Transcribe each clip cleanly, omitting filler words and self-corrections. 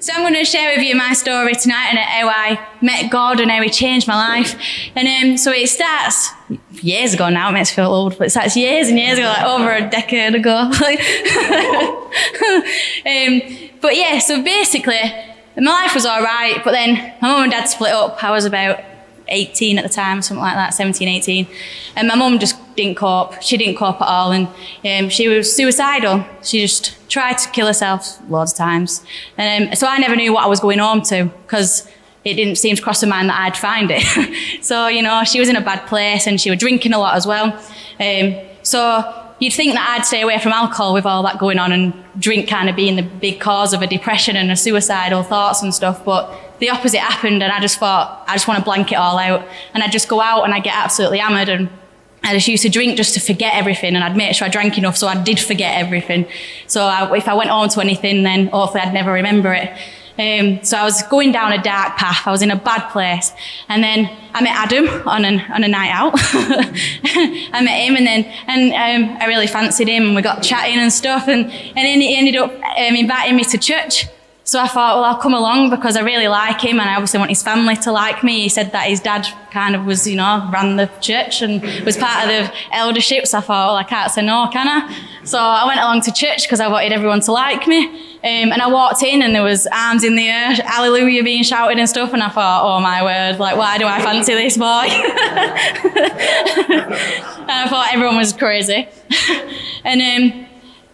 So I'm going to share with you my story tonight and how I met God and how he changed my life. And so it starts years ago now, it makes me feel old, but it starts years and years ago, like over a decade ago. But yeah, so basically my life was all right, but then my mum and dad split up. I was about 18 at the time, something like that, 17, 18. And my mum just didn't cope. She didn't cope at all. And she was suicidal. She just tried to kill herself loads of times. And so I never knew what I was going home to because it didn't seem to cross her mind that I'd find it. So, you know, she was in a bad place and she was drinking a lot as well. So you'd think that I'd stay away from alcohol with all that going on and drink kind of being the big cause of a depression and a suicidal thoughts and stuff. But the opposite happened, and I just thought, I just want to blank it all out. And I'd just go out and I'd get absolutely hammered, and I just used to drink just to forget everything, and I'd make sure I drank enough so I did forget everything. So if I went on to anything, then hopefully I'd never remember it. So I was going down a dark path. I was in a bad place. And then I met Adam on a night out. I met him, and I really fancied him, and we got chatting and stuff, and then he ended up inviting me to church. So I thought, well, I'll come along because I really like him, and I obviously want his family to like me. He said that his dad kind of was, you know, ran the church and was part of the eldership. So I thought, well, I can't say no, can I? So I went along to church because I wanted everyone to like me. And I walked in and there was arms in the air, hallelujah being shouted and stuff. And I thought, oh my word, like, why do I fancy this boy? And I thought everyone was crazy.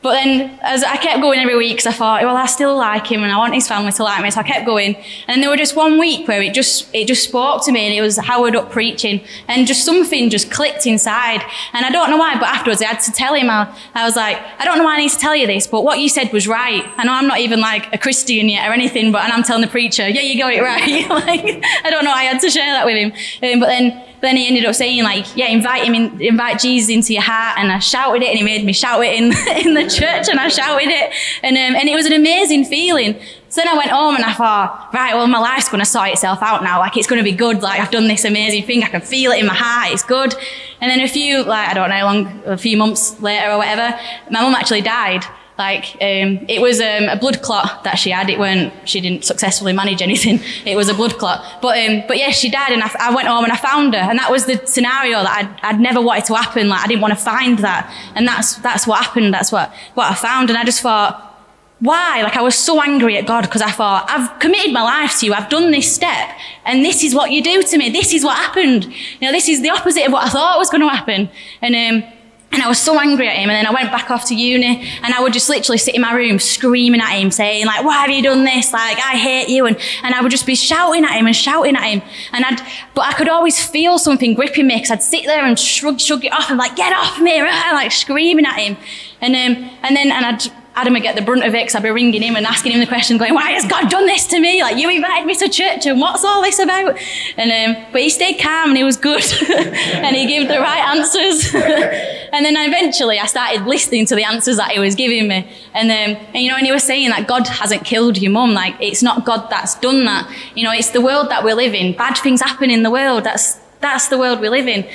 But then as I kept going every week, because I thought, well, I still like him and I want his family to like me, so I kept going. And there was just one week where it just spoke to me, and it was Howard up preaching, and just something just clicked inside. And I don't know why, but afterwards I had to tell him, I was like, I don't know why I need to tell you this, but what you said was right. I know I'm not even like a Christian yet or anything, and I'm telling the preacher, yeah, you got it right. Like, I don't know, I had to share that with him. But then he ended up saying, like, yeah, invite Jesus into your heart. And I shouted it, and he made me shout it in the church, and I shouted it. And it was an amazing feeling. So then I went home and I thought, right, well, my life's going to sort itself out now. Like, it's going to be good. Like, I've done this amazing thing. I can feel it in my heart. It's good. And then a few months later or whatever, my mum actually died. Like, it was a blood clot that she had. She didn't successfully manage anything. It was a blood clot. But yeah, she died, and I went home and I found her. And that was the scenario that I'd never wanted to happen. Like, I didn't want to find that. And that's what happened. That's what I found. And I just thought, why? Like, I was so angry at God because I thought, I've committed my life to you. I've done this step, and this is what you do to me. This is what happened. You know, this is the opposite of what I thought was going to happen. And I was so angry at him, and then I went back off to uni, and I would just literally sit in my room screaming at him, saying, like, why have you done this? Like, I hate you. And I would just be shouting at him. But I could always feel something gripping me, because I'd sit there and shrug it off and like, get off me, like screaming at him. And Adam would get the brunt of it, because I'd be ringing him and asking him the question, going, why has God done this to me? Like, you invited me to church, and what's all this about? But he stayed calm, and he was good. And he gave the right answers. And then eventually I started listening to the answers that he was giving me. And he was saying that God hasn't killed your mum. Like, it's not God that's done that. You know, it's the world that we live in. Bad things happen in the world. That's the world we live in.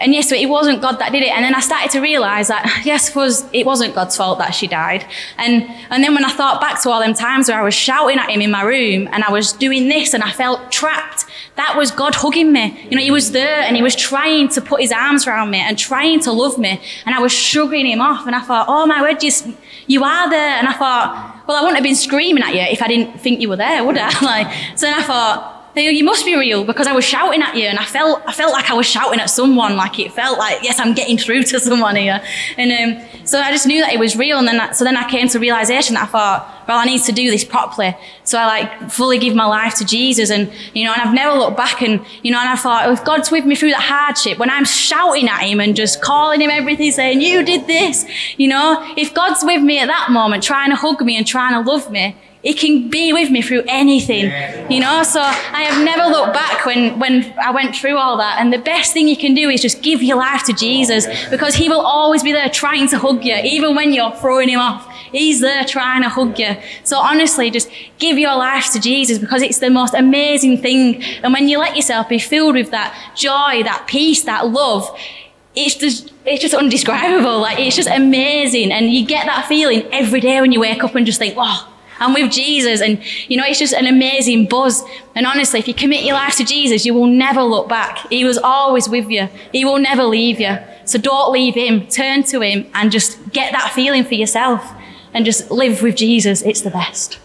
And yes, so it wasn't God that did it. And then I started to realise that, yes, it wasn't God's fault that she died. And then when I thought back to all them times where I was shouting at him in my room, and I was doing this, and I felt trapped, that was God hugging me. You know, he was there, and he was trying to put his arms around me and trying to love me. And I was shrugging him off, and I thought, oh my word, you are there. And I thought, well, I wouldn't have been screaming at you if I didn't think you were there, would I? So then I thought, you must be real, because I was shouting at you, and I felt like I was shouting at someone. Like, it felt like, yes, I'm getting through to someone here. And so I just knew that it was real. And then I came to realization that I thought, well, I need to do this properly. So I fully give my life to Jesus, and I've never looked back. And I thought, if God's with me through that hardship, when I'm shouting at him and just calling him everything, saying, you did this, if God's with me at that moment, trying to hug me and trying to love me, he can be with me through anything, So I have never looked back when I went through all that. And the best thing you can do is just give your life to Jesus, because he will always be there trying to hug you, even when you're throwing him off. He's there trying to hug you. So honestly, just give your life to Jesus, because it's the most amazing thing. And when you let yourself be filled with that joy, that peace, that love, it's just undescribable. Like, it's just amazing. And you get that feeling every day when you wake up and just think, wow, I'm with Jesus. And, it's just an amazing buzz. And honestly, if you commit your life to Jesus, you will never look back. He was always with you. He will never leave you. So don't leave him. Turn to him and just get that feeling for yourself and just live with Jesus. It's the best.